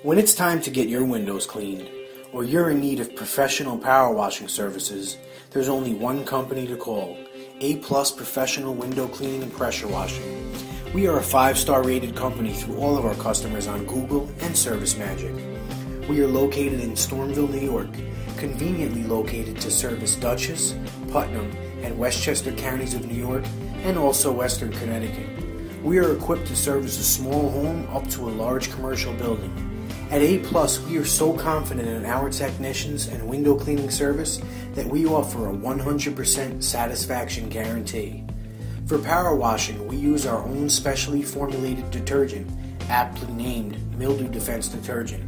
When it's time to get your windows cleaned, or you're in need of professional power washing services, there's only one company to call: A+ Professional Window Cleaning and Pressure Washing. We are a 5-star rated company through all of our customers on Google and ServiceMagic. We are located in Stormville, New York, conveniently located to service Dutchess, Putnam, and Westchester counties of New York, and also Western Connecticut. We are equipped to service a small home up to a large commercial building. At A+, we are so confident in our technicians and window cleaning service that we offer a 100% satisfaction guarantee. For power washing, we use our own specially formulated detergent, aptly named Mildew Defense Detergent.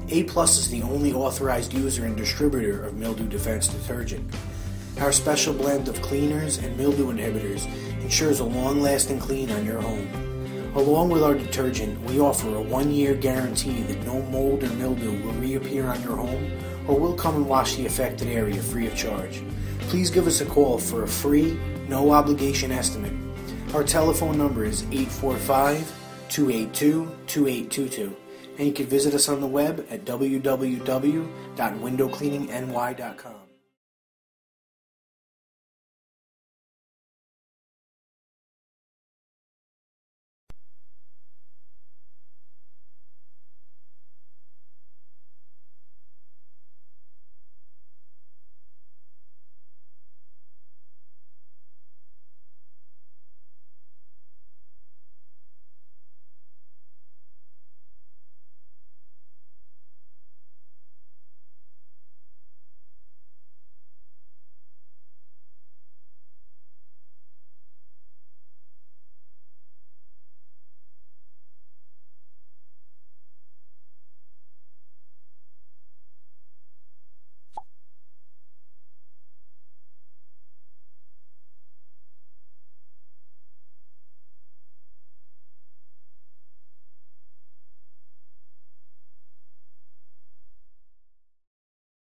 A+ is the only authorized user and distributor of Mildew Defense Detergent. Our special blend of cleaners and mildew inhibitors ensures a long-lasting clean on your home. Along with our detergent, we offer a 1-year guarantee that no mold or mildew will reappear on your home, or we'll come and wash the affected area free of charge. Please give us a call for a free, no-obligation estimate. Our telephone number is 845-282-2822, and you can visit us on the web at www.windowcleaningny.com.